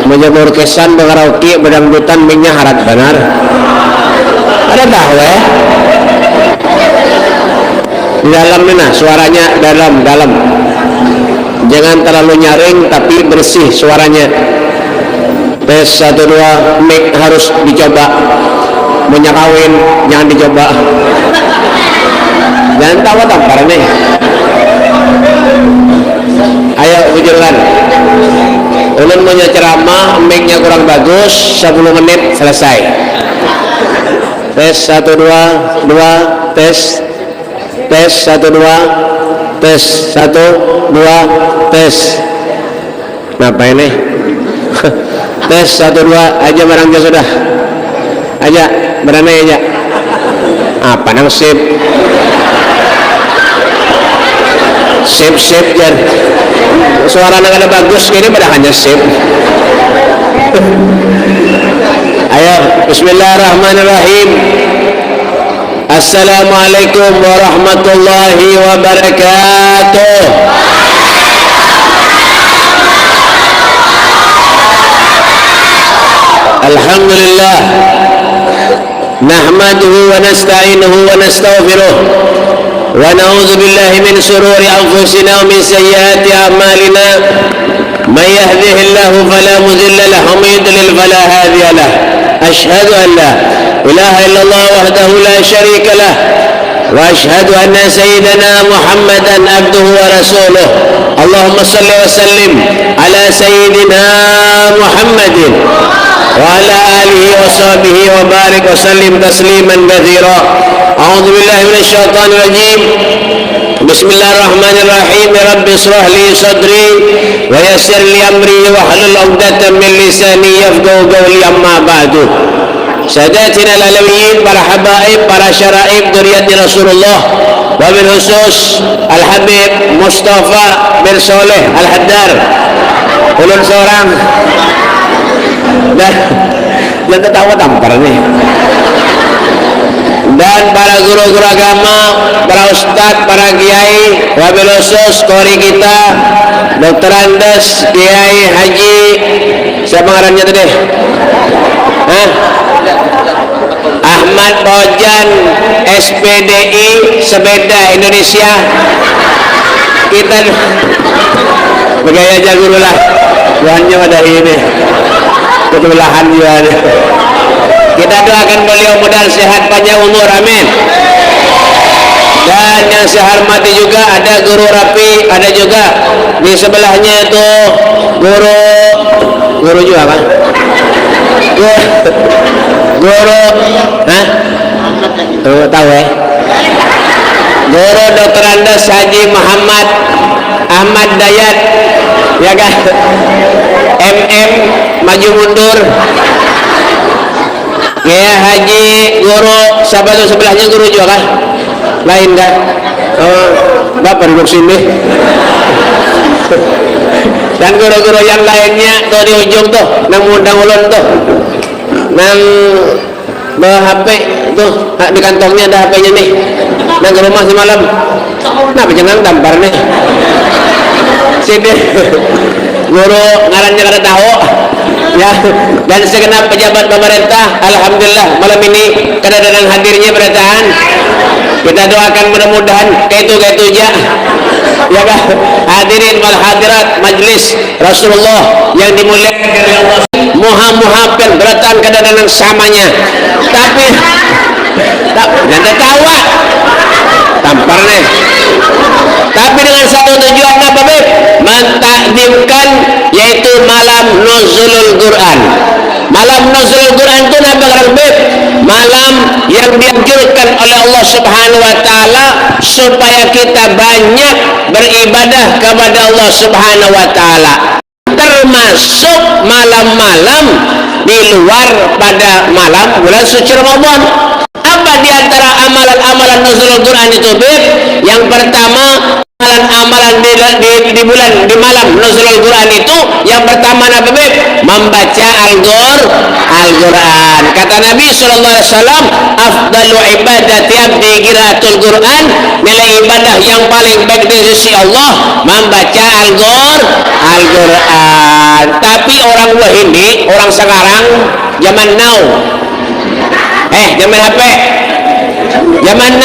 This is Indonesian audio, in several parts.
menjemur kesan, berkaraoke, berdangdutan, minyak harat benar. Ada tahu di dalam mana suaranya dalam. Jangan terlalu nyaring tapi bersih suaranya. Tes 1 2, mic harus dicoba. Punya kawin jangan dicoba. Jangan tahu tampar nih. Ayo bujurkan. Ulun punya ceramah, mic-nya kurang bagus, 10 menit selesai. Tes 1 2, tes 1 2, tes 1 2, tes. Kenapa ini? Tes 1 2 aja barangnya sudah. Aja berani aja. Apa nang sip jan. Suara nang ada bagus gini pada hanya sip. Ayo bismillahirrahmanirrahim. Assalamualaikum warahmatullahi wabarakatuh. Alhamdulillah nahmaduhu wa nasta'inuhu wa nastaghfiruh wa na'udzu billahi min shururi anfusina wa min sayyiati a'malina may yahdihillahu fala mudilla lahu wa may yudlil fala hadiya lahu ashhadu an la ilaha illallah wahdahu la syarika lah wa ashhadu anna sayyidana Muhammadan abduhu wa rasuluh. Allahumma salli wa sallim ala sayyidina Muhammadin wa ala alihi wa sahbihi wa barik wa sallim tasliman katsira. A'udzu billahi minasy syaithanir rajim. Bismillahirrahmanirrahim. Rabbi shrah li sadri wa yassir li amri wa hlul 'uqdatam min lisani yafqahu qawli. Amma ba'du. Sadatina al-alawiyin, para habaib, para syaraib dzurriyyati Rasulullah, wa bil khusus Al-Habib Mustafa bin Soleh Al-Haddar, ulun seorang dan ketawa tampar nih. Dan para guru-guru agama, para ustadz, para kiai, wabil khusus kori kita Dr. Andes Kiai Haji siapa ngarannya tadi? Ahmad Bojan SPDI Sepeda Indonesia. Kita bergaya aja guru lah, buahnya pada ini ketulahan juga. Kita doakan beliau mudah sehat panjang umur, amin. Dan yang saya hormati juga ada guru Rapi, ada juga di sebelahnya itu guru juga kan? Guru, tahu ya? Guru Dr. Andes Haji Muhammad Ahmad Dayat, ya kan? MM maju mundur. Ya Haji guru sahabat sebelahnya guru juga kan? Lain dah. Bapak duduk sini. Dan guru-guru yang lainnya tuh di ujung tuh, nang undang ulun tuh, nang bawa HP tuh di kantongnya ada HP-nya nih. Nang ke rumah semalam. Nah, jangan tampar nih. Sini. Guru ngarannya kada tahu. Ya, dan segenap pejabat pemerintah, alhamdulillah malam ini kedatangan hadirnya berataan. Kita doakan mudah-mudahan kayak itu aja. Ya kan? Hadirin wal hadirat majlis Rasulullah yang dimuliakan oleh Allah. Muha-muha berataan kedatangan samanya. Tapi jangan tawa. Tampar nih. Tapi dengan satu tujuan apa, Beb? Mentakdimkan, yaitu malam nuzulul Quran. Malam nuzulul Quran itu apa, Beb? Malam yang dianjurkan oleh Allah Subhanahu wa taala supaya kita banyak beribadah kepada Allah Subhanahu wa taala. Termasuk malam-malam di luar pada malam bulan suci Ramadan. Apa di antara amalan-amalan nuzulul Quran itu, Beb? Yang pertama, amalan-amalan di malam nuzulul Quran itu yang pertama apa, Beb? membaca Al-Quran. Kata Nabi SAW, afdalu ibadati abdi qiraatul Quran, nilai ibadah yang paling baik dari sisi Allah membaca Al-Quran. Tapi orang ini, orang sekarang zaman now, zaman HP, zaman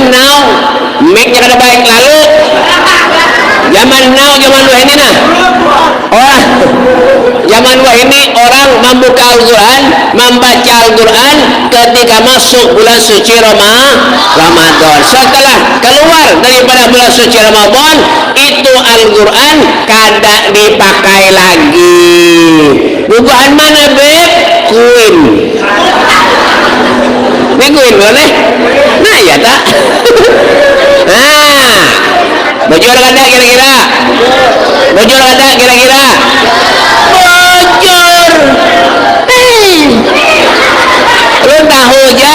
now mic-nya kada baik lalu zaman now, zaman ini nah orang zaman ini orang membuka Al-Quran, membaca Al-Quran ketika masuk bulan suci Ramadan. Setelah keluar daripada bulan suci Ramadan, itu Al-Quran kada dipakai lagi. Bukaan mana beb? Queen. Ini Queen boleh? Nah ya tak? Nah, bocor kada kira-kira? Bocor kada kira-kira? Bocor. Lu tahu aja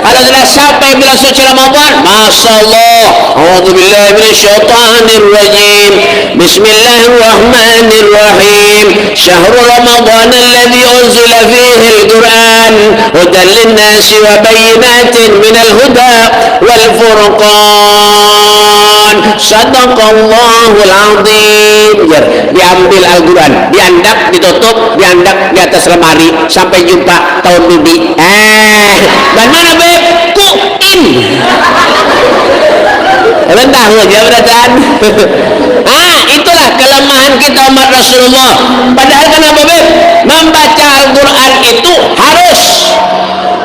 kalau sudah sampai bulan suci Ramadan, Masya Allah, A'udzubillahi minasyaitonirrajim, Bismillahirrahmanirrahim, Syahrul Ramadan alladzi unzila fihi al-Quran hudan lin-nasi wa bayyinatin minal huda wal furqan, sadaqallahul azim. Diambil Al-Quran, diandap, ditutup, diandap di atas lemari sampai jumpa tahun bibi. Dan mana beb? Kuin. Rendah aja beratan. Itulah kelemahan kita umat Rasulullah. Padahal kenapa beb? Membaca Al-Quran itu harus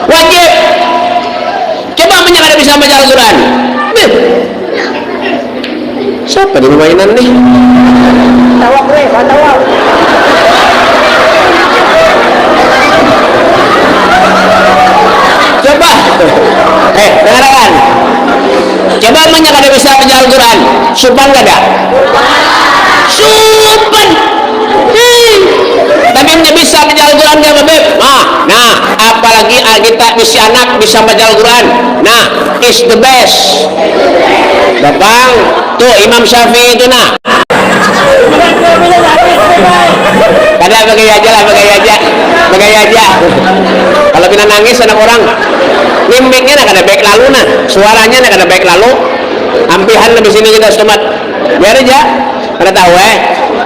wajib. Coba menyangka bisa membaca Al-Quran. Beb, siapa di mainan nih? Tawak gue, tawak. Coba, dengarkan. Coba menyangka ada bisa baca Al-Quran. Supan gak ada? Supan. Tapi bisa baca Al-Quran gak beb? Nah, apalagi kita bisa anak bisa baca Al-Quran. Nah, is the best. Bapang, tuh Imam Syafi'i itu nah. Kada bagai aja. Kalau kita nangis anak orang, mimiknya nak ada baik lalu nah, suaranya nak ada baik lalu, ampihan lebih sini kita semat. Biar aja, kada tahu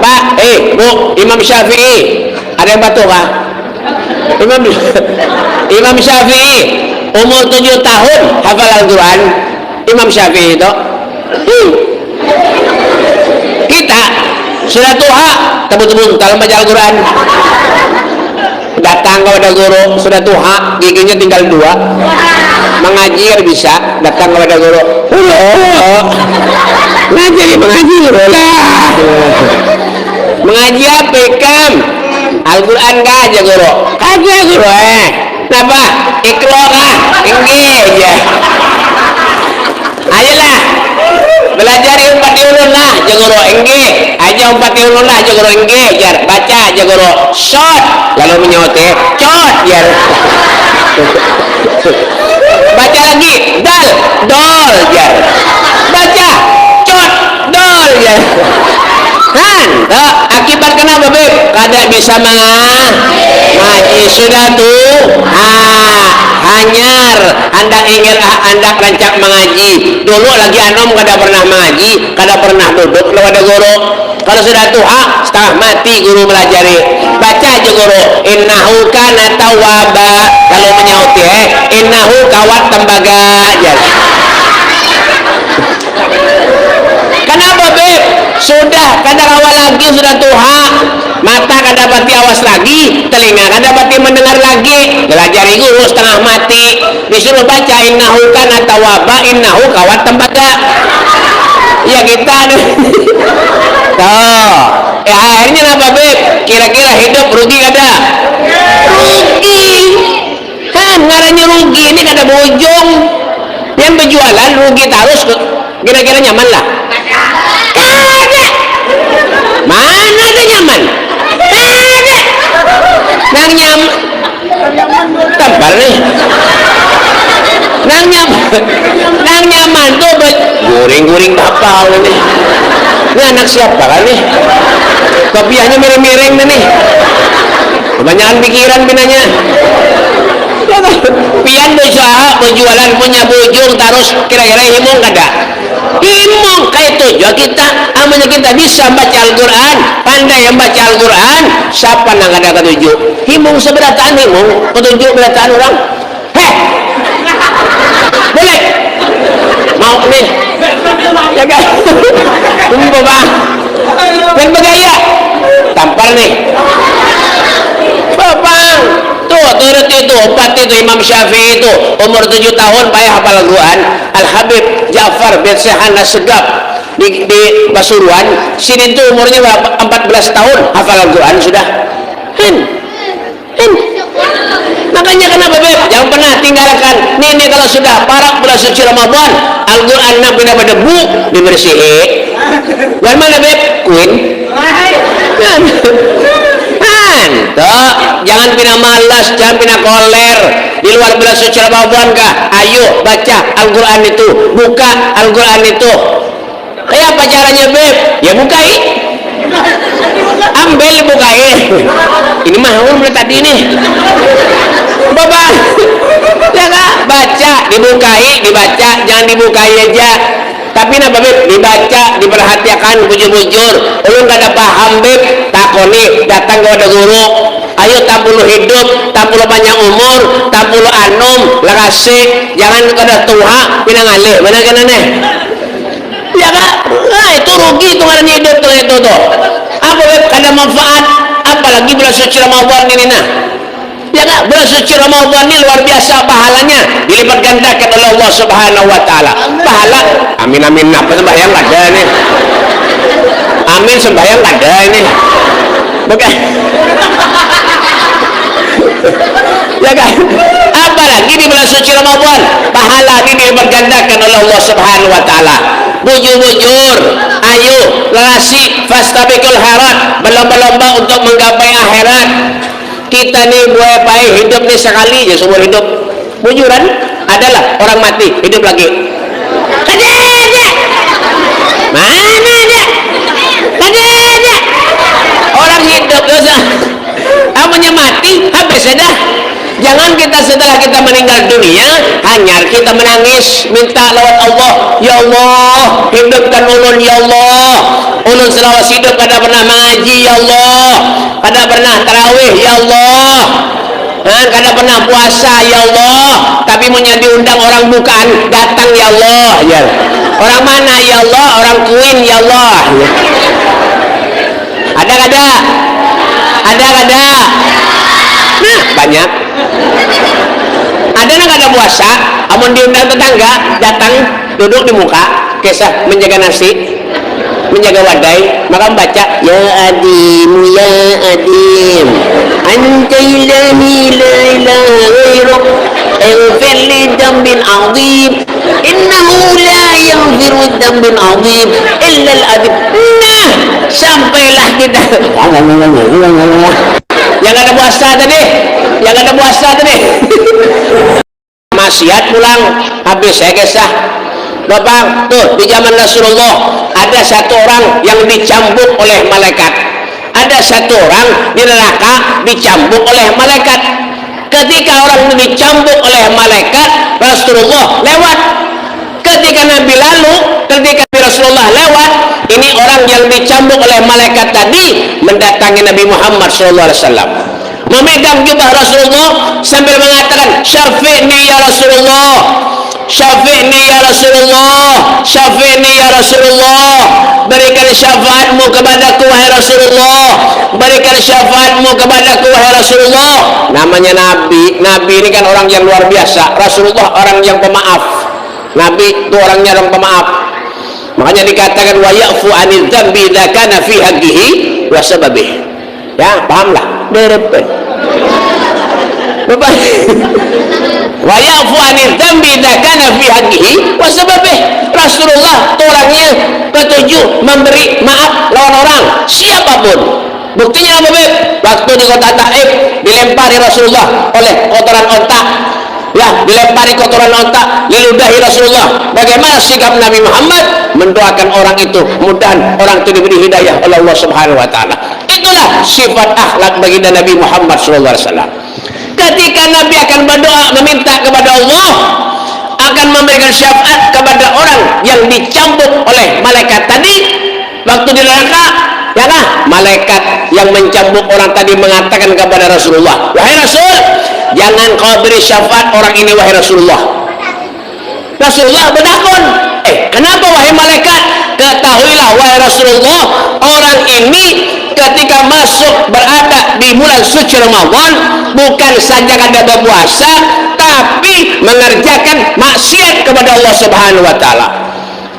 Pak, Bu, Imam Syafi'i, ada yang batuk kah? Imam Syafi'i, umur 7 tahun hafal Al-Quran. Imam Syafi'i itu, kita sudah tua, tebut-tebut dalam baca Al-Quran. Datang kepada guru sudah tua, giginya tinggal 2, mengaji kan bisa. Datang kepada guru, mengaji apa ikam? Al-Quran kah aja guru? Kagak guru kenapa? Ikhlas kah? Enggak aja. Ayolah belajar umpat ulun lah aja guru enggak aja, umpat ulun lah aja guru enggak jar, baca aja guru shot lalu menyote cot jar. Baca lagi dal dol jar, baca cot dol jar. Akibat kenapa beb? Kada bisa ngaji sudah tuh. Hanyar anda ingin anda rancak mengaji dulu lagi anom kada pernah mengaji, kada pernah duduk kepada guru. Kalau sudah tua setengah mati guru melajari, baca aja guru innahu kana tawwaba, lalu menyauti innahu kawat tembaga aja. Kenapa beb? Sudah kada awal lagi, sudah tua, mata kada pati awas lagi, telinga kada pati mendengar lagi, belajari guru setengah mati, disuruh baca innahu kana tawwaba, innahu kawat tembaga. Ya kita tuh akhirnya apa beb? Kira-kira hidup rugi kada? Rugi kan, ngaranya rugi ini kada berujung. Yang berjualan rugi terus, kira-kira nyaman lah? Kada. Mana ada nyaman? Kada. Nang nyaman tampar nih. Nang nyaman tuh guring-guring kapal ini. Ini anak siapa kan nih? kopiahnya miring-miring nih, kebanyakan pikiran pinanya. Pian berusaha berjualan punya bujung terus kira-kira himung kada? Himung kayak tujuh kita, amanya kita bisa baca Al-Quran, pandai yang baca Al-Quran, siapa nang kada ketujuh? Himung seberataan himung, ketujuh berataan orang. Heh, boleh? Mau nih? Ya kan? Tunggu bang, dan bergaya, tampar nih. Bapak, tuh turut itu, opat itu Imam Syafi'i itu umur 7 tahun payah hafal Al-Quran. Al-Habib Ja'far bin Sehan Segaf di Pasuruan, sini itu umurnya 14 tahun hafal Al-Quran sudah. Makanya kenapa Beb? Jangan pernah tinggalkan. Ini kalau sudah parak bulan suci Ramadan, Al-Quran nabi dapat debu dibersihin. Dari mana Beb? Queen. Tuh, jangan pina malas, jangan pina koler. Di luar bulan suci Ramadan kah? Ayo baca Al-Quran itu, buka Al-Quran itu. Kayak apa caranya Beb? Ya bukai. Ambil bukai. Ini mah mulai tadi nih. Bapak, ya kak? Baca, dibukai, dibaca, jangan dibukai aja. Tapi napa Beb? Dibaca, diperhatikan bujur-bujur. Ulun kada paham Beb, takoni, datang kepada guru. Ayo tampulu hidup, tampulu panjang umur, tampulu anum, lakase, jangan kada tua, pinang alih. Mana kan aneh? Ya kak? Nah itu rugi itu ngaran hidup tuh itu tuh. Apa Beb? Kada manfaat, apalagi bulan suci Ramadan ini nah. Ya kak, bulan suci Ramadan ini luar biasa pahalanya, dilipat gandakan oleh Allah Subhanahu wa taala. Pahala, amin amin, apa sembahyang ada nih. Amin sembahyang ada ini. Bukan. Ya kan? Apalagi di bulan suci Ramadan, pahala ini dilipat gandakan oleh Allah Subhanahu wa taala. Bujur-bujur, ayo lelasi fastabiqul khairat, berlomba-lomba untuk menggapai akhirat. Kita nih buaya pai hidup nih sekali aja seumur hidup. Bujuran adalah orang mati hidup lagi. Ada mana ada? Ada orang hidup dosa. Amanya mati habis dah. Jangan kita setelah kita meninggal dunia hanya kita menangis minta lewat Allah, ya Allah hidupkan ulun, ya Allah ulun selawas hidup kada pernah mengaji, ya Allah kada pernah tarawih, ya Allah kada pernah puasa, ya Allah tapi mau diundang orang bukan datang, ya Allah ya. Orang mana, ya Allah? Orang Queen, ya Allah ya. Ada kada? Ada kada? Nah banyak. Ada nggak ada puasa, amun diundang tetangga datang duduk di muka, kisah menjaga nasi, menjaga wadai, maka membaca ya adim, ya adim, anta ilahi la ilaha ghairuk, ighfir li dhanbin azim, innahu la yaghfiru dhanbin azim illa al-adib. Nah, sampailah kita. Yang ada puasa tadi, yang ada puasa tadi. Maksiat pulang habis saya kisah. Bapak tuh di zaman Rasulullah ada satu orang yang dicambuk oleh malaikat. Ada satu orang di neraka dicambuk oleh malaikat. Ketika orang itu dicambuk oleh malaikat, Rasulullah lewat. Ketika Nabi lalu, ketika Rasulullah lewat, ini orang yang dicambuk oleh malaikat tadi mendatangi Nabi Muhammad SAW, memegang jubah Rasulullah sambil mengatakan, syafi'ni ya Rasulullah, syafi'ni ya Rasulullah, syafi'ni ya Rasulullah, berikan syafaatmu kepadaku wahai Rasulullah, berikan syafaatmu kepadaku wahai Rasulullah. Namanya Nabi. Nabi ini kan orang yang luar biasa. Rasulullah orang yang pemaaf. Nabi itu orangnya orang pemaaf. Makanya dikatakan wa ya'fu 'anil dzambi idza kana fi haqqihi wa sababih. Ya, pahamlah. Berepe. Bapak. Wa ya'fu 'anil dzambi idza kana fi haqqihi wa sababih. Rasulullah itu orangnya ketujuh memberi maaf lawan orang siapapun. Buktinya apa, Beb? Waktu di kota Taif dilempari Rasulullah oleh kotoran onta. Ya, dilempari kotoran onta, diludahi Rasulullah. Bagaimana sikap Nabi Muhammad? Mendoakan orang itu, mudah-mudahan orang itu diberi hidayah oleh Allah Subhanahu wa taala. Itulah sifat akhlak baginda Nabi Muhammad SAW. Ketika Nabi akan berdoa meminta kepada Allah, akan memberikan syafaat kepada orang yang dicambuk oleh malaikat tadi waktu di neraka, ya kan? Malaikat yang mencambuk orang tadi mengatakan kepada Rasulullah, wahai Rasul, jangan kau beri syafaat orang ini, wahai Rasulullah. Rasulullah berdakon, kenapa wahai malaikat? Ketahuilah wahai Rasulullah, orang ini ketika masuk berada di bulan suci Ramadan bukan saja kada berpuasa, tapi mengerjakan maksiat kepada Allah Subhanahu wa taala.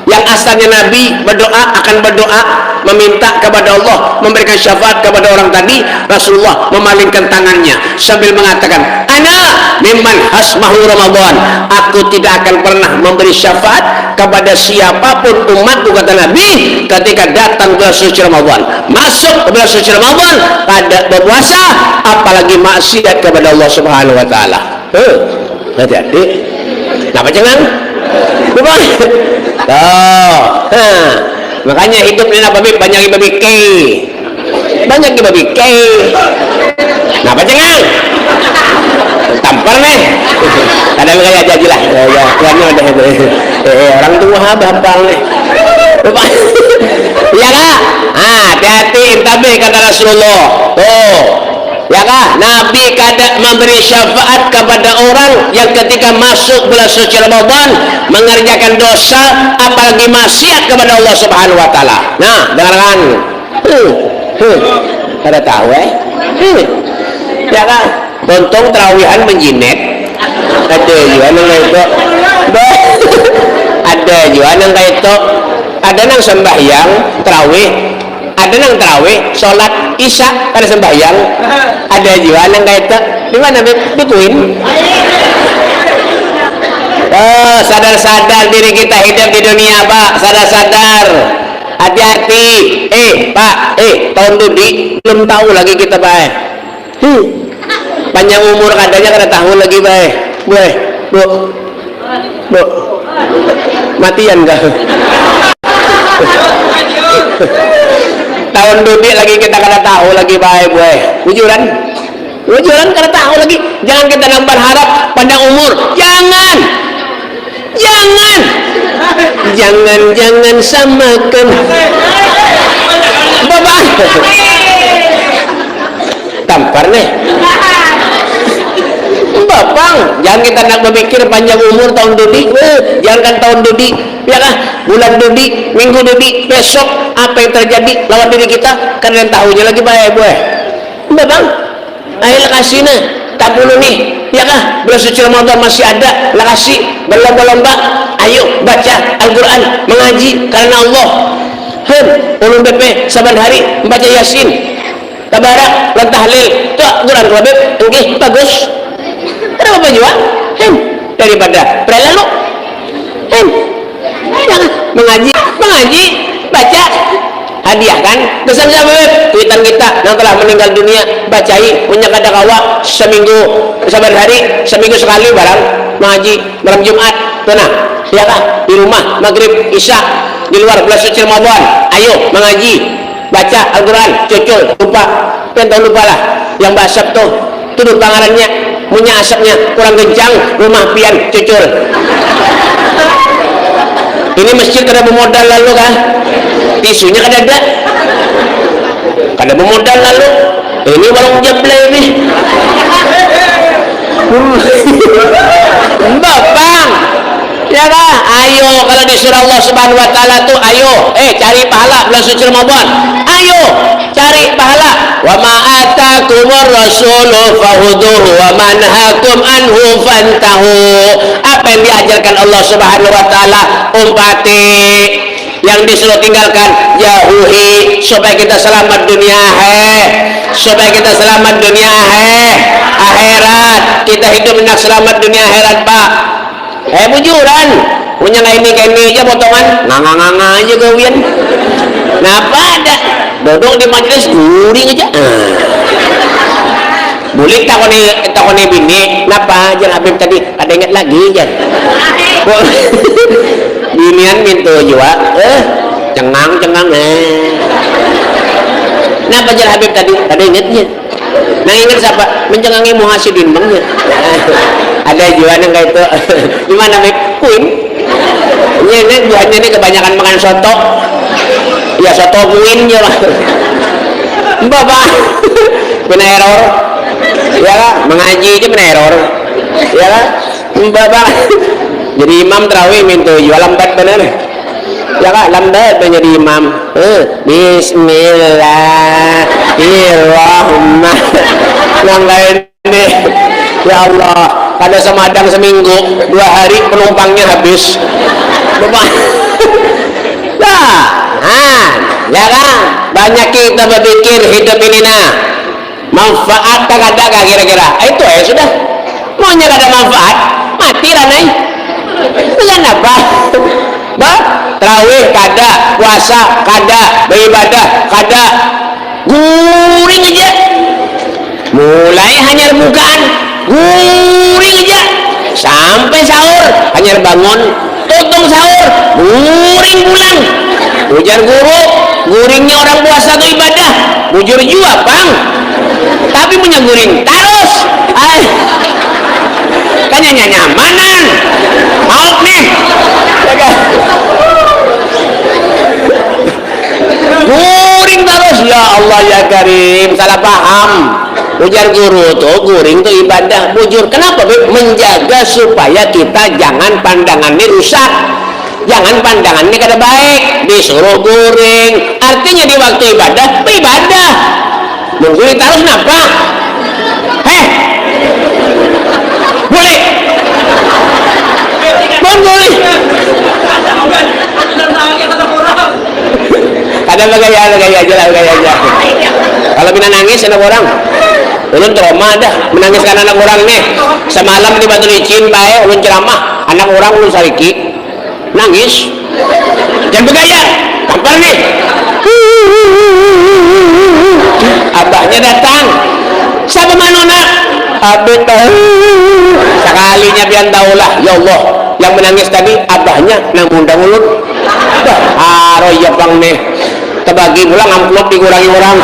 Yang asalnya Nabi akan berdoa meminta kepada Allah memberikan syafaat kepada orang tadi, Rasulullah memalingkan tangannya sambil mengatakan, ana mimman hasmahu Ramadan, aku tidak akan pernah memberi syafaat kepada siapapun umatku, kata Nabi, ketika datang bulan suci Ramadan. Masuk bulan suci Ramadan pada berpuasa, apalagi maksiat kepada Allah Subhanahu wa taala. Hati-hati. Kenapa jangan? Makanya hidup ini banyak babi kei, banyak babi kei. Kenapa jangan? Tampar nih. Ada kayak aja lah. Orang tua bapak nih. Ya kah? Hati-hati tapi kata Rasulullah. Ya kah? Nabi kada memberi syafaat kepada orang yang ketika masuk bulan suci Ramadan mengerjakan dosa, apalagi maksiat kepada Allah Subhanahu wa taala. Nah, dengarkan. Kada tahu ya kah? Untung terawihan menjinet. Ada juga nang itu. Ada juga nang itu. Ada nang sembahyang terawih, ada nang terawih sholat isya pada sembahyang, ada juga nang itu. Di mana bikuin? Sadar-sadar diri kita hidup di dunia, Pak. Sadar-sadar. Hati-hati. Pak, tahun dudi belum tahu lagi kita, Pak. Panjang umur kadanya kada tahu lagi, Pak. Bu. Matian enggak? Tahun dudi lagi kita kada tahu lagi, Pak. Wujuran kada tahu lagi. Jangan kita nambah harap panjang umur. Jangan samakan Bapak. Tampar nih Bapak, jangan kita nak berpikir panjang umur tahun dudi. Jangan tahun dudi, ya kah? Bulan dudi, minggu dudi, besok apa yang terjadi lawan diri kita karena tahunya lagi baik Bapak. Ayo kasih nah tak dulu nih, ya kah? Bulan suci Ramadan masih ada, lah kasih berlomba-lomba. Ayo baca Al-Quran, mengaji karena Allah. Ulun BP saban hari membaca Yasin, tabarak, lan tahlil, tu Quran Rabib, enggih bagus. Kenapa juga? Daripada prelalu. Mengaji, baca, hadiah kan? Pesan sahabat, tweetan kita yang telah meninggal dunia, bacai, punya kada kawa seminggu, saban hari, seminggu sekali barang mengaji malam Jumat, tenang, ya kah? Di rumah maghrib, isya, di luar bulan suci Ramadan, ayo mengaji, baca Al-Quran, cucul, lupa lah, yang basap tuh, tuduh pangarannya. Punya asapnya kurang kencang, rumah pian cucur. Ini masjid kada bermodal lalu kah? Tisunya kada bermodal lalu. Ini warung jeble ini. Bapak, ya kah? Ayo kalau disuruh Allah Subhanahu wa taala tuh ayo, cari pahala bulan suci Ramadan. Ayo cari pahala. Wa ma atakumur rasulu fahuduhu wa manhakum anhu fantahu. Apa yang diajarkan Allah Subhanahu wa taala umpati, yang disuruh tinggalkan jauhi, supaya kita selamat dunia akhirat. Kita hidup enak selamat dunia akhirat, Pak. Bujuran punya ini aja potongan nganga aja gawian. Kenapa ada duduk di majelis guring aja. Boleh takoni bini, kenapa jangan Habib tadi ada ingat lagi kan? Binian minta juga, cengang Napa jar Habib tadi? Tadi ingatnya. Nah ingat siapa? Mencengangi muhasidin bangnya. Ada jualan yang kayak itu. Gimana Habib? Kuin. Ini buahnya ini kebanyakan makan soto. Ya soto kuin ya lah. Bapak. Benar error. Ya lah, mengaji aja benar error. Ya lah. Bapak. Jadi imam tarawih minta jual lambat benar. Ya kak lambat menjadi imam. Bismillahirrahmanirrahim. Yang lain nih. Ya Allah, pada semadang seminggu 2 hari penumpangnya habis. Bapak. Ya kan? Banyak kita berpikir hidup ini manfaat tak ada kira-kira. Itu ya sudah. Maunya ada manfaat, mati lah nih. Dengan apa? Terawih kada, puasa kada, beribadah kada, guring aja. Mulai hanya bukaan, guring aja. Sampai sahur, hanya bangun, tutung sahur, guring pulang. Ujar guru, guringnya orang puasa itu ibadah. Bujur juga bang, tapi punya guring terus. Kan nyamanan, maaf nih. Guring terus, ya Allah ya Karim, salah paham. Ujar guru tuh guring tuh ibadah. Bujur kenapa? Menjaga supaya kita jangan pandangannya rusak, jangan pandangannya kada baik. Disuruh guring, artinya di waktu ibadah beribadah. Mengguri terus kenapa? Boleh boleh kadang gaya aja. Kalau bina nangis anak orang ulun trauma dah menangis karena anak orang nih. Semalam di Batu Licin bae ulun ceramah, anak orang ulun sariki nangis jangan bergaya tampar nih. Abahnya datang, siapa manona? Abah tahu sekalinya biar tahulah. Ya Allah, yang menangis tadi abahnya nang undang ulun. Ya bang nih terbagi pulang amplop dikurangi orang.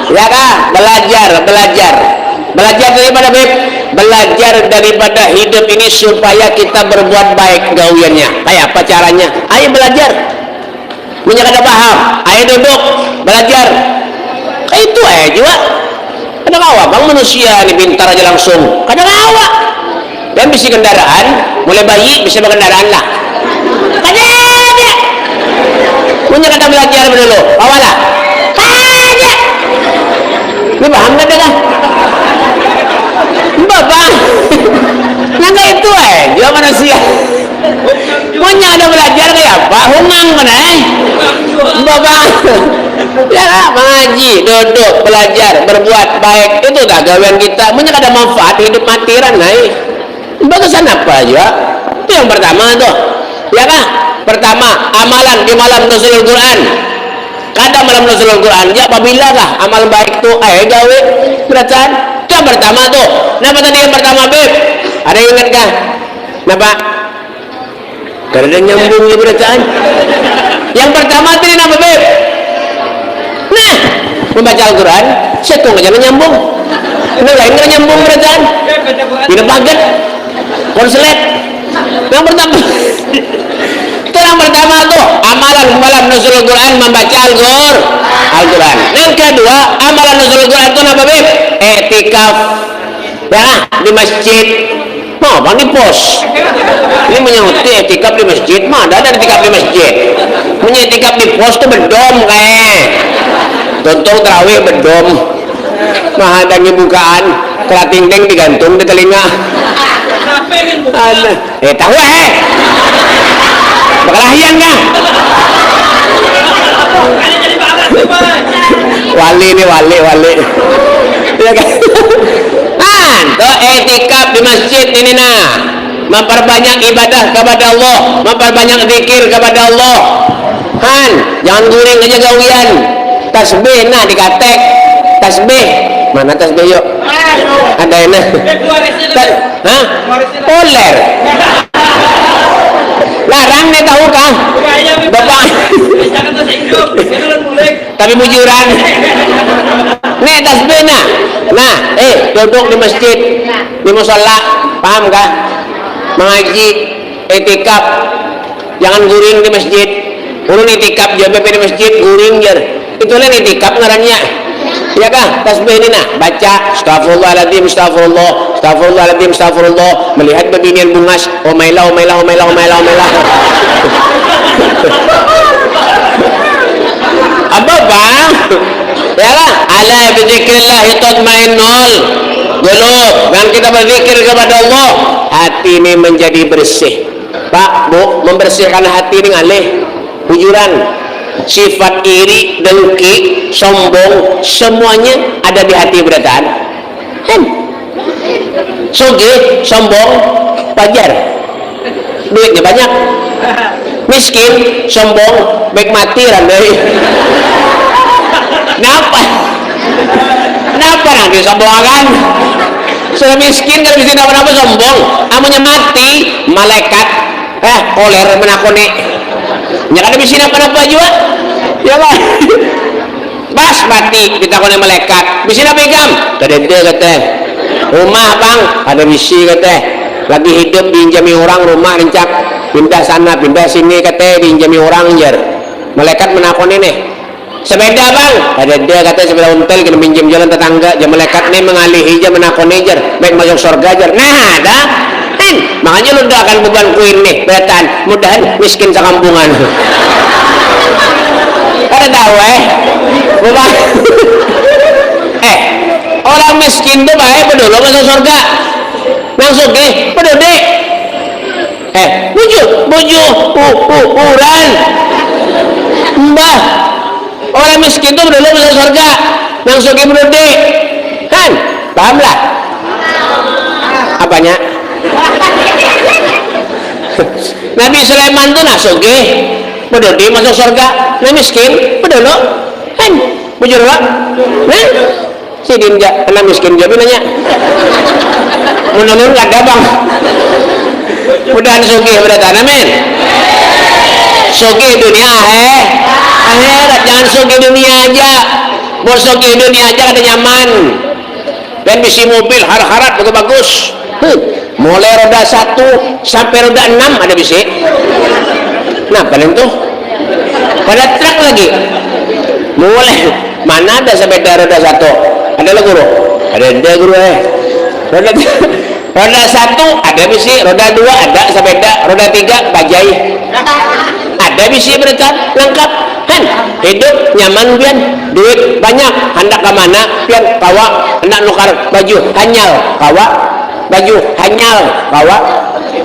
Ya kah? Belajar daripada Beb, belajar daripada hidup ini supaya kita berbuat baik gawiannya. Kayak apa caranya? Ayo belajar. Punya kada paham, ayo duduk belajar. Kayak itu aja juga. Kadang awak bang manusia ini pintar aja langsung. Kadang awak dan bisa kendaraan, mulai bayi bisa berkendaraan lah. Kadang ada. Punya kata belajar dulu, awalah. Ada. Ini paham nggak dah? Bapak, nggak itu dia manusia. Punya ada belajar kayak apa? Hungang mana? Bapak, ya mengaji, duduk, belajar, berbuat baik itu dah gawean kita. Punya ada manfaat hidup matiran naik. Bagusan apa aja? Itu yang pertama tuh, ya kah? Pertama, amalan di malam nuzulul Quran. Kada malam nuzulul Quran, ya apabila kah amal baik tuh gawe bacaan. Itu yang pertama tuh. Napa tadi yang pertama, Beb? Ada yang ingat kah? Napa? Karena nyambung ya bacaan. Yang pertama tadi napa, Beb? Nah, membaca Al-Quran, setung aja nyambung. Ini lain nggak nyambung bacaan. Tidak paget, konslet. Yang pertama. Itu yang pertama tuh amalan malam nuzulul Quran membaca Al-Quran. Yang kedua amalan nuzulul Quran itu apa Beb? Etikaf ya di masjid. Mau bang di pos ini menyangkut etikaf di masjid mah ada etikaf di masjid. Punya etikaf di pos tuh bedom kayak tonton terawih bedom mah ada bukaan kerating-ting digantung di telinga. Tahu Bakalahian kah? Wali nih wali. Ya kan? Tuh etikaf di masjid ini memperbanyak ibadah kepada Allah, memperbanyak zikir kepada Allah. Jangan guring aja gawian. Tasbih dikatek. Tasbih mana tasbih yuk? Ada enak. Poler. Larang nih tahu kah? Bapak. Tapi mujuran. Nih tasbih nah. Nah, duduk di masjid, di musola, paham kah? Mengaji, etikaf, jangan guring di masjid. Urun etikaf jabe di masjid guring jar. Itulah etikaf ngarannya. Ya kah? Tasbih ini nah, baca astagfirullahaladzim, astagfirullah, astagfirullahaladzim, astagfirullah, melihat bebinian bungas, omailah, omailah, omailah, omailah, omailah. Apa bang? Ya lah, ala bidzikrillah tatmainnul qulub. Kan kita berzikir kepada Allah, hati ini menjadi bersih. Pak, Bu, membersihkan hati ini ngalih bujuran. Sifat iri, dengki, sombong, semuanya ada di hati berataan. Soge, sombong, wajar. Duitnya banyak. Miskin, sombong, baik mati randai. Kenapa? Kenapa nanti sombongan? Sudah miskin kan bisa apa-apa sombong. Amunya mati, malaikat koler menakoni. Ya kan bisa apa-apa juga. Ya lah. Bas mati ditakoni malaikat. Bisa pegang? Kadente kata. Rumah bang, ada bisi kata. Lagi hidup diinjami orang rumah rencak pindah sana pindah sini kata diinjami orang jar. Malaikat menakoni nih. Sepeda bang, ada dia kata sepeda untel kena pinjam jalan tetangga. Jam malaikat nih mengalihi jam menakoni jar. Baik masuk surga jar. Nah ada. Makanya lu udah akan beban kuin nih betan mudahan miskin sekampungan. Kada tahu beban. Orang miskin tuh baik peduli masuk surga langsung peduli buju uran mbah orang miskin tuh peduli masuk surga langsung peduli kan paham lah apanya. Nabi Sulaiman tuh nasuge peduli masuk surga nah miskin peduli kan bujur pak nah si dinja kena miskin jadi nanya menurut gak ada bang mudahan sugi beratan amin sugi dunia akhirat jangan sugi dunia aja mau sugi dunia aja ada nyaman dan bisi mobil har-harat bagus mulai roda 1 sampai roda 6 ada bisi nah paling tuh pada truk lagi mulai mana ada sepeda roda 1 ada lah guru ada guru roda 1 ada bisi roda 2 ada sepeda roda 3 bajai ada bisi berkat lengkap kan hidup nyaman pian duit banyak hendak ke mana pian kawa hendak nukar baju hanyal kawa baju hanyal kawa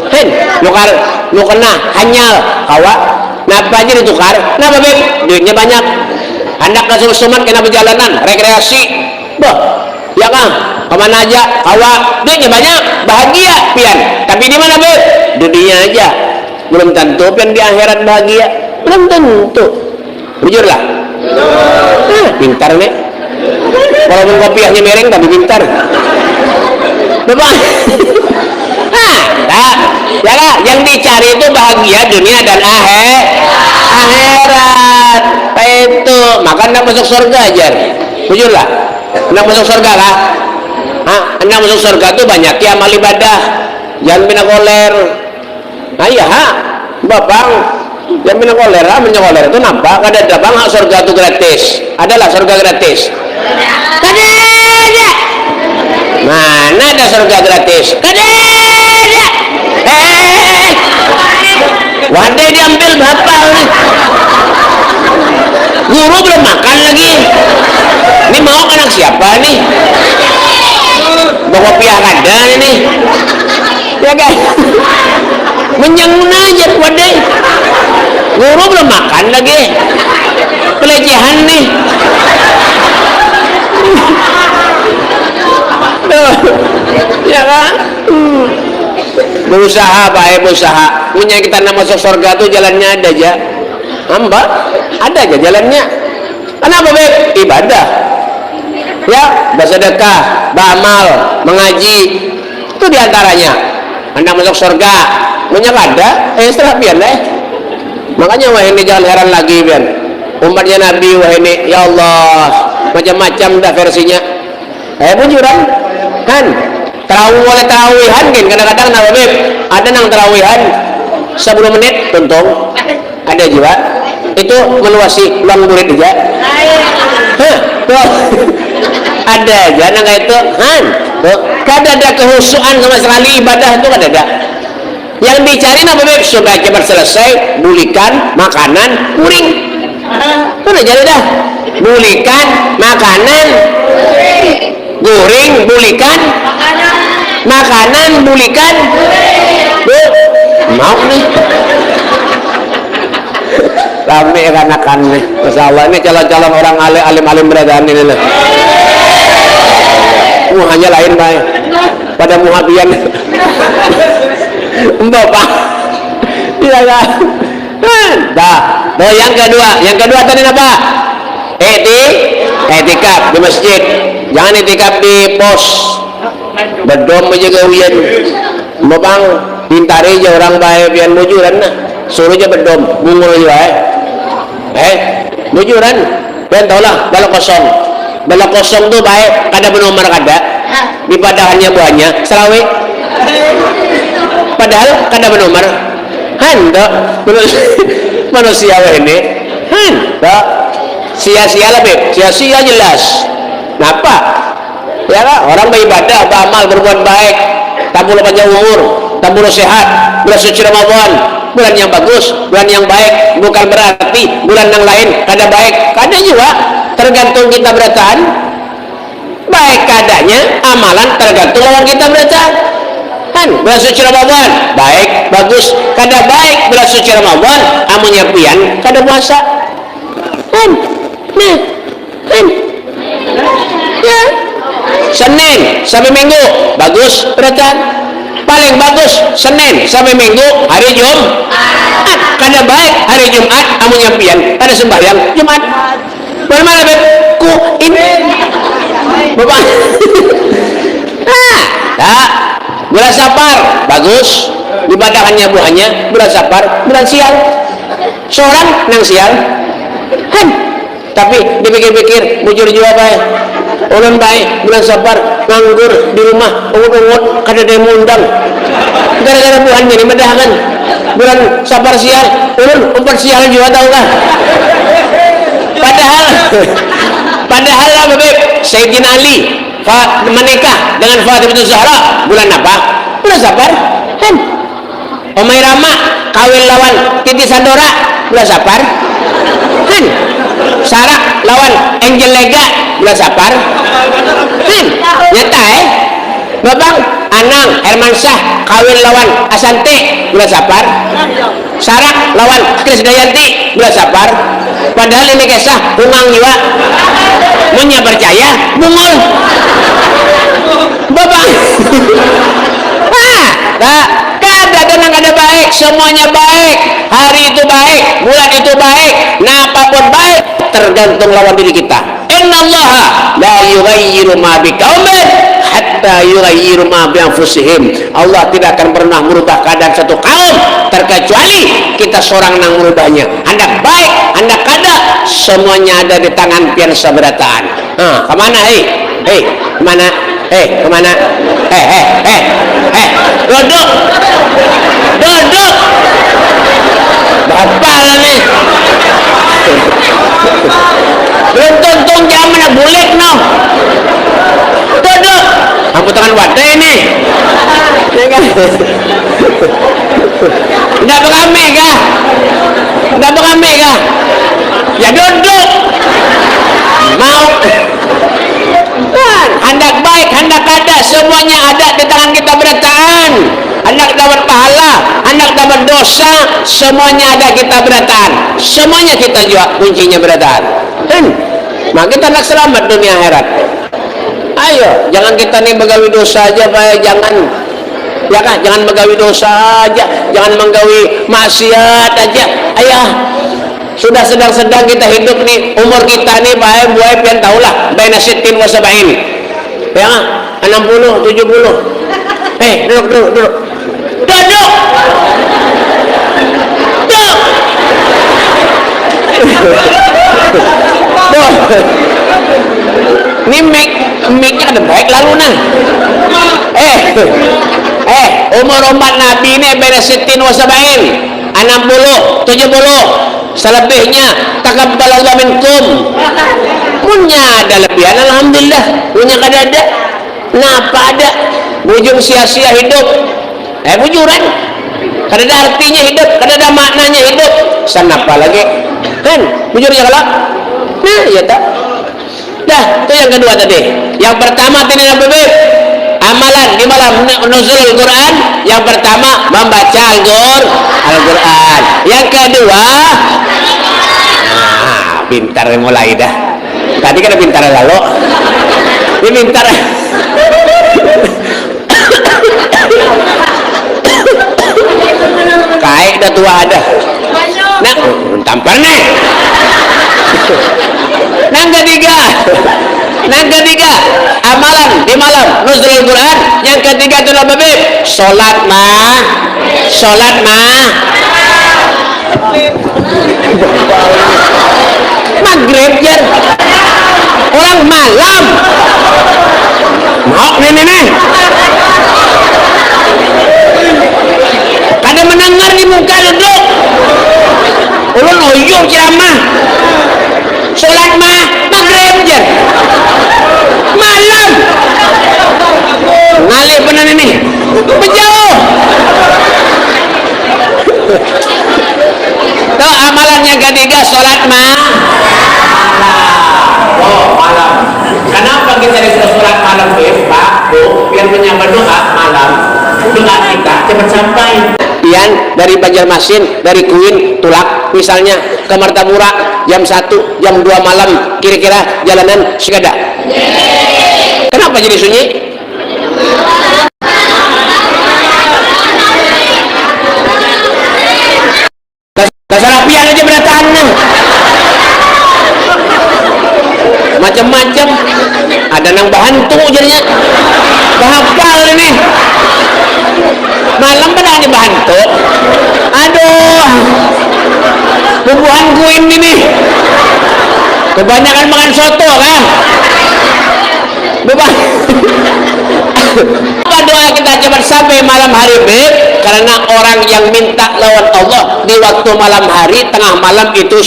kan nukena hanyal kawa napa aja ditukar napa beb duitnya banyak hendak ke sumat kena perjalanan rekreasi bah ya kang kemana aja kawa duitnya banyak bahagia pian tapi di mana beb dunia aja belum tentu pian di akhirat bahagia belum tentu jujur lah pintar nih walaupun kopiahnya mereng tapi pintar bapak ya lah yang dicari itu bahagia dunia dan akhirat itu maka anda masuk surga aja jujur lah anda masuk surga lah anda masuk surga itu banyak ya amal ibadah jangan bina koler nah iya bapak jangan bina koler menyekoler itu nampak ada bang surga itu gratis adalah surga gratis kada ada mana ada surga gratis kada ada wadah diambil bapak nih guru belum makan lagi ini mau anak siapa nih bawa pihak ada ini ya kan menyangun aja wadah guru belum makan lagi pelecehan nih ya kan berusaha baik berusaha punya kita nama masuk surga tuh jalannya ada aja hamba ada aja jalannya kenapa beb ibadah ya bersedekah beramal mengaji itu diantaranya anda masuk surga banyak ada setelah pian makanya wah ini jangan heran lagi pian umatnya Nabi wah ini ya Allah macam-macam dah versinya bujuran kan terawih oleh terawihan kan kadang-kadang ada nang terawihan 10 menit tuntung ada juga itu meluasi ulang murid aja ada aja nang itu kan kada ada kehusuan sama sekali ibadah itu kada ada yang dicari apa beb supaya cepat selesai bulikan makanan kuring itu udah jadi dah bulikan makanan goreng bulikan makanan bulikan mau nih rame kan nih Masya Allah ini calon-calon orang alim beradaan ini lah hanya lain baik pada muhabian mbak pak iya kan dah yang kedua tadi apa etikaf di masjid jangan etikaf di pos bedom aja gawian bang pintari aja orang baik pian bujuran nah suruh aja bedom bungul aja bujuran pian tau lah balok kosong tuh baik kada benomor kada di padahannya buahnya selawe padahal kada benomor handa manusia ini handa sia-sia lah beb sia-sia jelas kenapa ya kan orang beribadah beramal berbuat baik tambah panjang umur tambah sehat bulan suci Ramadan bulan yang bagus bulan yang baik bukan berarti bulan yang lain kada baik kada juga tergantung kita berataan baik kadanya amalan tergantung lawan kita berataan kan bulan suci Ramadan baik bagus kada baik bulan suci Ramadan amunya pian kada puasa kan ya Senin sampai Minggu bagus berataan paling bagus Senin sampai Minggu hari Jumat kada baik hari Jumat amunya pian kada sembahyang Jumat bagaimana beb ku ini bapak bulan Safar bagus ibadahannya buahnya bulan Safar bulan sial seorang nang sial kan tapi dipikir-pikir bujur juga baik ulun baik bulan Safar nganggur di rumah ungut-ungut kada ada yang mengundang gara-gara buahnya ini medahakan bulan Safar sial ulun umpat sial juga tahu kan padahal apa beb Sayyidina Ali menikah dengan Fatimah Zahra bulan apa? Bulan Safar kan Omai Rama kawin lawan Titi Sandora bulan Safar kan Sarah lawan Angel Lega bulan Safar kan nyata Babang Anang Hermansyah kawin lawan Asante bulan Safar Sarah lawan Krisdayanti bulan Safar padahal ini kisah umang juga punya percaya bungul babang kada tenang ada baik semuanya baik hari itu baik bulan itu baik nah apapun baik tergantung lawan diri kita innallaha la yughayyiru ma biqaumin hatta yughayyiru ma bi anfusihim Allah tidak akan pernah merubah keadaan satu kaum terkecuali kita seorang yang merubahnya hendak baik hendak kada semuanya ada di tangan pian saberataan kemana kemana kemana duduk bapak lah nih belum tuntung zaman bulik no duduk aku tangan wadah ini enggak berame kah ya duduk mau hendak baik hendak ada semuanya ada di tangan kita berataan hendak dapat pahala hendak dapat dosa semuanya ada kita berataan semuanya kita juga kuncinya berataan maka kita nak selamat dunia akhirat ayo jangan kita nih begawi dosa aja Pak jangan ya kan jangan begawi dosa aja jangan menggawi maksiat aja ayah sudah sedang-sedang kita hidup nih umur kita nih Pak buai pian tahulah baina sittin wa sab'in ya 60 70 duduk Tuh. Ini mic-nya ada baik lalu nah. Umur umat Nabi ini beres sitin wasabain 60, 70 selebihnya takabbalallahu minkum. Punya ada lebihan alhamdulillah, punya kada ada. Napa ada bujung sia-sia hidup, bujuran kada ada artinya hidup, kada ada maknanya hidup. Sanapa lagi kan bujurnya kalau nah ya tak dah. Itu yang kedua tadi. Yang pertama tadi bebek amalan di malam nuzul Al-Quran. Yang pertama membaca Al-Quran. Yang kedua pintar mulai dah. Tadi kan pintar lalu ini pintar kayak dah tua ada nah tampar nih. Yang ketiga amalan di malam nuzul Al-Quran. Yang ketiga itu apa beb? Sholat maghrib ya orang malam mau nih kada mendengar di muka duduk ulun oyong ceramah sholat maghrib ya malam ngalih benar ini menjauh. Tuh amalan yang ketiga sholat malam. Kenapa kita disuruh sholat malam Pak Bu? Biar menyambut doa malam, doa kita cepat sampai. Pian dari Banjarmasin, dari Kuin, Tulak misalnya ke Martapura jam 1, jam 2 malam kira-kira jalanan segada. Kenapa jadi sunyi? Kesalahan aja beratahannya macam-macam. Ada nang bahantu jadinya bahapal ini malam pada ini bahantu. Aduh bubuhan kuin ini kebanyakan makan soto kan beban. Apa doa kita cepat sampai malam hari beb? Karena orang yang minta lawan Allah di waktu malam hari, tengah malam itu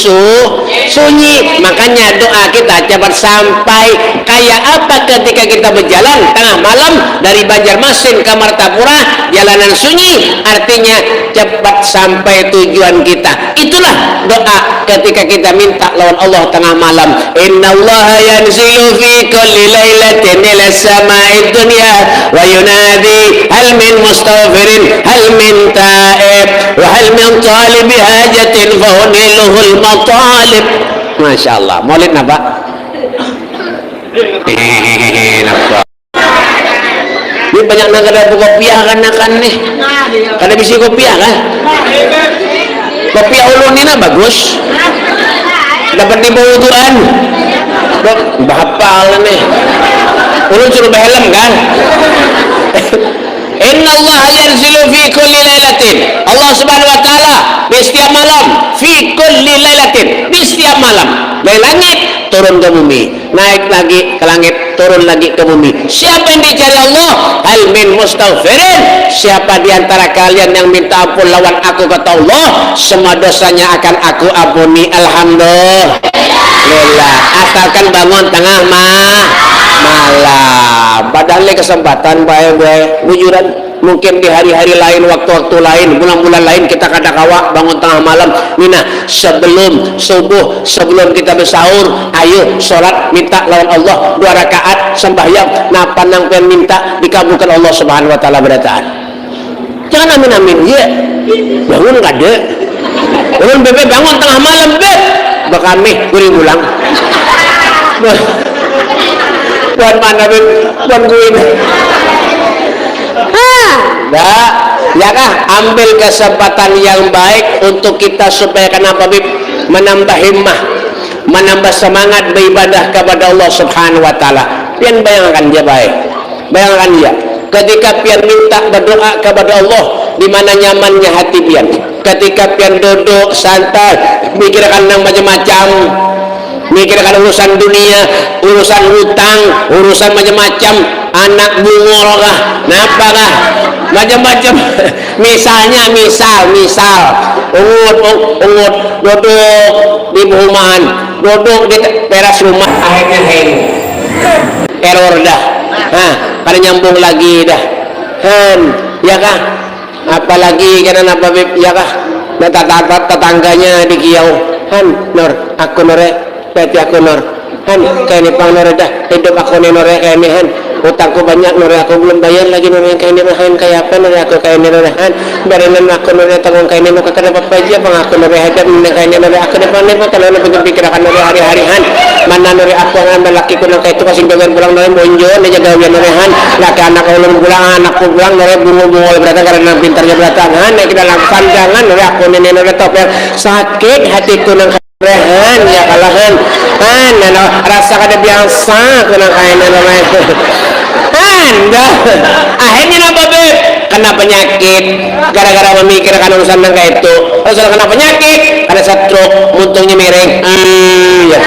sunyi. Makanya doa kita cepat sampai. Kayak apa ketika kita berjalan tengah malam dari Banjarmasin ke Martapura, jalanan sunyi, artinya cepat sampai tujuan kita. Itulah doa ketika kita minta lawan Allah tengah malam. Innallaha yanzilu fi kulli lailatin ila sama'id dunya wa yunadi hal min mustaghfirin hal min ta'ib wa hal min talibi hajatin fa uniluhul matalib. Masya Allah. Maulid napa? Ini banyak negara kopiah kan nih. Kada bisa kopiah kan? Kopiah ulun ini bagus. Dapat dibawa bahapal nih. Ulun suruh behelm kan? Innallaha yanzilu fi kulli lailatin. Allah Subhanahu wa taala di setiap malam, fi kulli lailatin, di setiap malam. Dari langit turun ke bumi, naik lagi ke langit, turun lagi ke bumi. Siapa yang dicari Allah? Hal min mustaghfirin. Siapa di antara kalian yang minta ampun lawan aku, kata Allah, semua dosanya akan aku ampuni. Alhamdulillah. Asalkan bangun tengah malam. Padahal kesempatan baik-baik bujuran. Mungkin di hari-hari lain, waktu-waktu lain, bulan-bulan lain kita kada kawa bangun tengah malam. Mina sebelum subuh, sebelum kita bersahur, ayo sholat minta lawan Allah 2 rakaat sembahyang. Nah panang pen minta dikabulkan Allah Subhanahu wa taala berataan. Jangan amin-amin ya. Bangun kada. Bangun bebe bangun tengah malam beb. Bakami kuring ulang. Buat mana beb? Buat kuing. Ya kah? Ambil kesempatan yang baik untuk kita supaya kenapa bib? Menambah himmah, menambah semangat beribadah kepada Allah Subhanahu wa taala. Pian bayangkan dia baik. Bayangkan dia ketika pian minta berdoa kepada Allah di mana nyamannya hati pian. ketika pian duduk santai mikirkan yang macam-macam, mikirkan urusan dunia, urusan hutang, urusan macam-macam, anak bungol kah, napa kah, macam-macam. Misalnya misal ungut duduk di perumahan, duduk di teras rumah, akhirnya error dah, kada nyambung lagi dah, ya kah, apalagi karena apa ya kah, tetangganya di kiau, Nur, aku nore, berarti aku Nur, kayak ini pang nore dah, hidup aku nih nore kayak ini, utangku banyak nore, aku belum bayar lagi nore, kayak ini kayak apa nore, aku kayak ini nore, berinan aku nore tanggung kayak ini, muka kada apa aja bang aku nore, hadap kayak ini nore, aku depan nih kalau nore pikirkan nore hari-hari, mana nore aku ngambil laki ku kayak itu kasih bagian pulang nore bonjol, dia jaga ujian nore, laki anak ulun pulang, anakku pulang nore bungo-bungo berarti karena pintarnya beratan, naik ke dalam pandangan nore aku nih nore top yang sakit hatiku nang rehan ya kalahan, rasa kada biasa kena kain nore. Anda akhirnya apa beb? Kena penyakit gara-gara memikirkan urusan yang kayak itu. Urusan kena penyakit, ada stroke, muntungnya miring. Ya.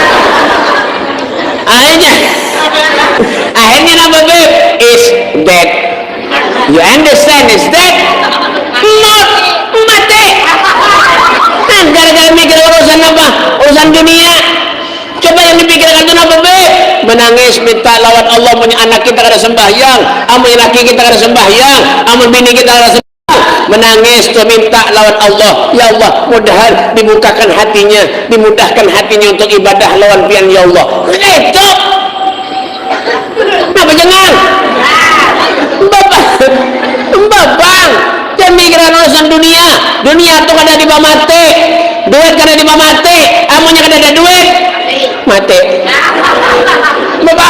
Akhirnya apa beb? Is dead. You understand? Is dead? Not mati. Gara-gara mikir urusan apa? Urusan dunia. Coba yang dipikirkan itu apa beb? Menangis minta lawan Allah, punya anak kita kada sembahyang, amun laki kita kada sembahyang, amun bini kita kada sembahyang, menangis tu minta lawan Allah, ya Allah mudahan dibukakan hatinya, dimudahkan hatinya untuk ibadah lawan pian ya Allah. Itu apa jangan babang jangan mikiran urusan dunia tu kada di mati, duit kada di mati, amunnya kada ada duit mati. Bapak,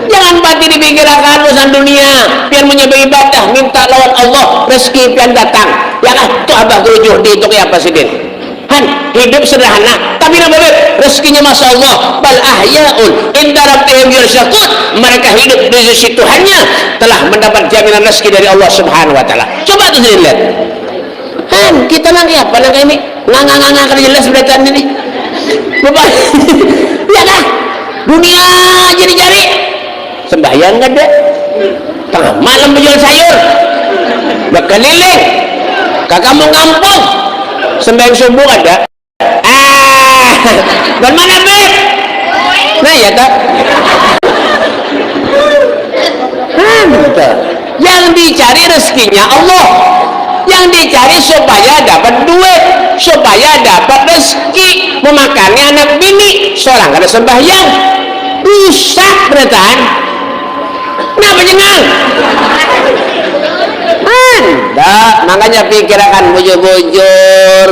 jangan mati dipikirkan urusan dunia, biar menyebab ibadah, minta lawan Allah, rezeki pian datang. Ya lah, tu abah gerujuh di itu kayak apa sih din? Hidup sederhana, tapi namanya rezekinya masya Allah. Bal ahyaun inda rabbihim yurzaqun. Mereka hidup di sisi Tuhannya, telah mendapat jaminan rezeki dari Allah Subhanahu Wa Taala. Coba tuh lihat. Kita nanti apa nang ini? Ngang kada jelas berita ini. Bapak, ya lah. Dunia jari-jari sembahyang gak ada, tengah malam menjual sayur berkeliling ke kampung-kampung sembahyang subuh ada, bagaimana beb? Nah ya tak, yang dicari rezekinya Allah, yang dicari supaya dapat duit, supaya dapat rezeki, memakannya anak bini, seorang kada sembahyang rusak beratan. Kenapa jangan? Makanya pikirkan bujur-bujur.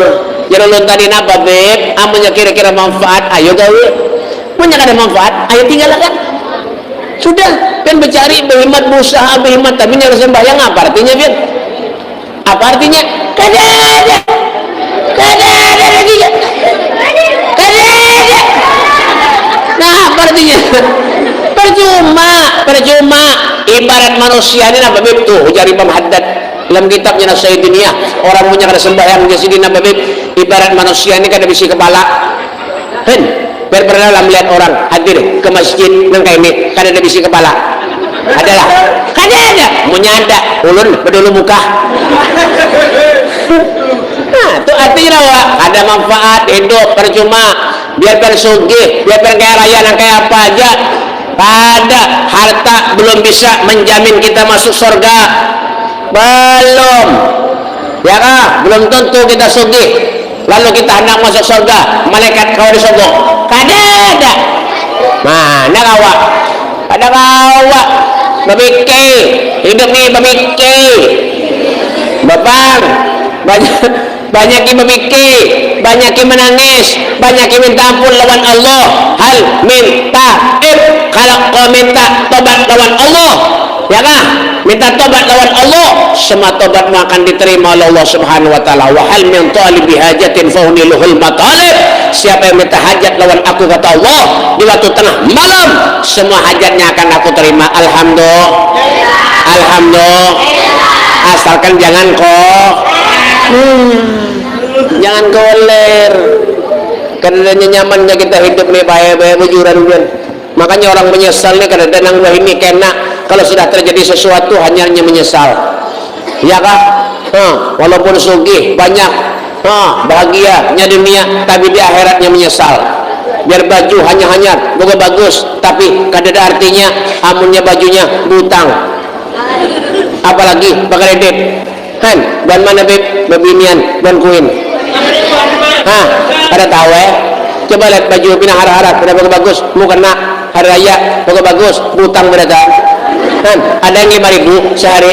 Jadi lu tadi napa beb? Amunnya kira-kira manfaat, ayo gawe. Punya kada manfaat, ayo tinggalkan. Sudah, kan bercari berhemat, berusaha berhemat, tapi nyari sembahyang apa artinya beb? Apa artinya? Kada ada lagi. Kada ada. Nah, apa artinya? Percuma. Ibarat manusia ini apa beb? Tuh, ujar Imam Haddad dalam kitabnya Nasihat Dunia. Orang punya kada sembahyang di sini apa beb? Ibarat manusia ini kada bisi kepala. Biar pernah melihat orang hadir ke masjid nang kayak ini kada ada bisi kepala. Adalah. Kada ada. Munyanda ulun bedulu muka. Nah, itu artinya wak, ada manfaat hidup percuma, biar persugih, biar kaya raya dan kaya apa aja, ada harta belum bisa menjamin kita masuk surga, belum, ya kah? Belum tentu kita sugih, lalu kita hendak masuk surga, malaikat kau disogok, kada ada, mana kawak, kada kawak, babike, hidup nih babike, bapang. Banyak yang memikir, banyak yang menangis, banyak yang minta ampun lawan Allah. Hal minta kalau kau minta tobat lawan Allah, ya kah? Minta tobat lawan Allah, semua tobatmu akan diterima oleh Allah Subhanahu Wa Taala. Wa hal min talibi hajatin fauniluhul matalib. Siapa yang minta hajat lawan aku kata Allah di waktu tengah malam, semua hajatnya akan aku terima. Alhamdulillah, asalkan jangan kok Jangan goler. Karena nyamannya kita hidup nih baik-baik bujuran kan. Makanya orang menyesal nih karena nang ini kena kalau sudah terjadi sesuatu hanya menyesal. Ya kah? Walaupun sugih banyak bahagianya dunia tapi di akhiratnya menyesal. Biar baju hanya boga bagus tapi kadada artinya amunnya bajunya butang. Apalagi bakal edit kan ban mana bebinian ban kuin ada tahu coba lihat baju pinah harap-harap udah bagus mau kena hari raya boga bagus butang berada kan ada yang 5.000 sehari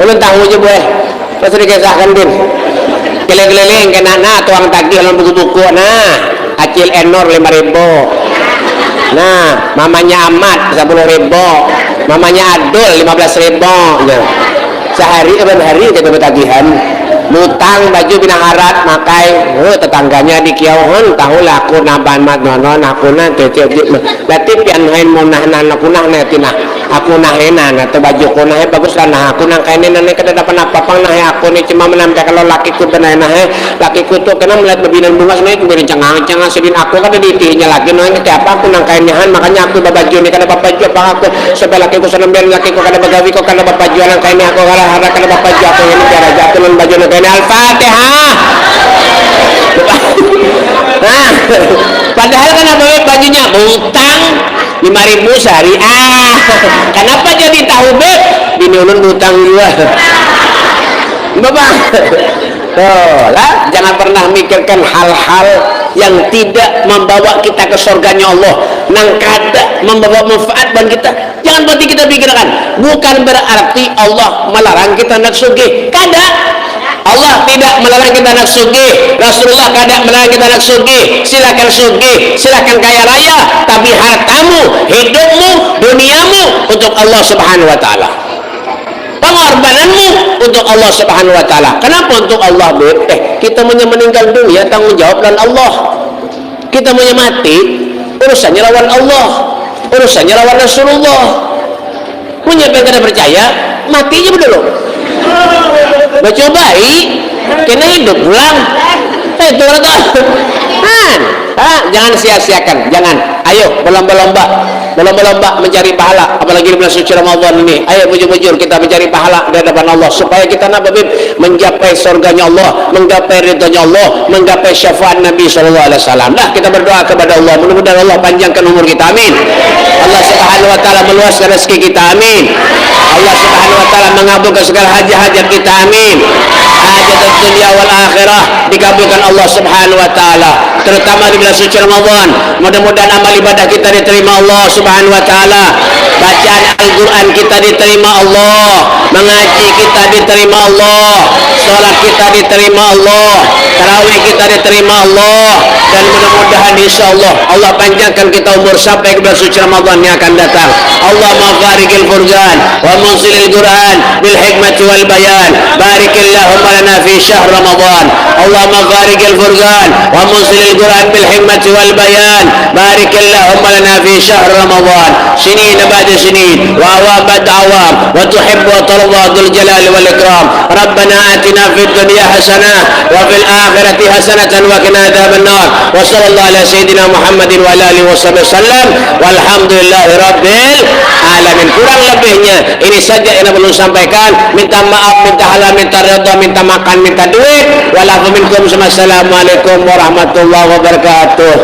ulun tahu aja boleh terus dikisahkan din keliling-keliling kena tuang tagih dalam buku-buku acil enor 5.000 mamanya Amat 10.000 mamanya Adul 15.000 sehari hari kita tagihan mutang baju binaharat makai tetangganya di kiauhan tahu laku naban mat nonon aku nanti berarti pian hain munah aku nah netina aku nahena atau baju ku nah bagus lah nah aku nang kainin nane kada dapat apa-apa nah aku ni cuma menampak kalau lakiku benar nah lakiku tuh kena melihat bebinan bunga sebenarnya kembali cengang sedin aku kada ditinya lagi nah apa aku nang kainnya makanya aku baju ni kada baju apa aku sampai lakiku senang biar lakiku kada bagawi kok kada baju nang kainnya aku kada baju aku ini biar aja aku nang baju nang kainnya Al-Fatihah. Padahal kenapa bajunya butang 5.000 sehari kenapa jadi tahu beb bini ulun butang juga bapak lah jangan pernah mikirkan hal-hal yang tidak membawa kita ke surganya Allah nang kada membawa manfaat bagi kita jangan berarti kita pikirkan bukan berarti Allah melarang kita nak sugih kada Allah tidak melarang kita nak sugih Rasulullah kada melarang kita nak sugih silakan sugih silakan kaya raya tapi hartamu hidupmu duniamu untuk Allah subhanahu wa ta'ala pengorbananmu untuk Allah subhanahu wa ta'ala kenapa untuk Allah kita meninggal dunia tanggung jawab dan Allah kita mati urusannya lawan Allah urusannya lawan Rasulullah punya pengen percaya mati aja dulu baca baik kena hidup pulang itu jangan sia-siakan jangan ayo berlomba-lomba mencari pahala apalagi di bulan suci Ramadan ini ayo bujur-bujur kita mencari pahala di hadapan Allah supaya kita mencapai surganya Allah menggapai ridhonya Allah menggapai syafaat Nabi SAW kita berdoa kepada Allah mudah-mudahan Allah panjangkan umur kita amin Allah subhanahu wa ta'ala meluaskan rezeki kita amin Allah subhanahu wa ta'ala mengabulkan segala hajat-hajat kita amin hajat dunia wal akhirah dikabulkan Allah subhanahu wa ta'ala terutama di bulan suci Ramadan mudah-mudahan amal ibadah kita diterima Allah subhanahu wa ta'ala bacaan Al-Quran kita diterima Allah mengaji kita diterima Allah sholat kita diterima Allah tarawih kita diterima Allah dan mudah-mudahan insyaAllah Allah panjangkan kita umur sampai ke bulan suci Ramadan yang akan datang Allah mafarikil furqan wa munsilil Quran bil hikmati wal bayan barikillahumma lana fi syahr Ramadan Allah mafarikil furqan wa munsilil Quran bil hikmati wal bayan barikillahumma lana fi syahr Ramadan sinin ba'da sinin wa awabad awam wa tuhibbu wa tarda dhul jalali wal ikram Rabbana atina fid dunya hasanah wa fil akhirati hasanatan wa qina adzaban nar wa sallallahu ala sayyidina Muhammadin wa ala alihi wasallam walhamdulillahi rabbil alamin kurang lebihnya ini saja yang perlu sampaikan minta maaf minta halal minta redha minta makan minta duit walafu minkum assalamualaikum warahmatullahi wabarakatuh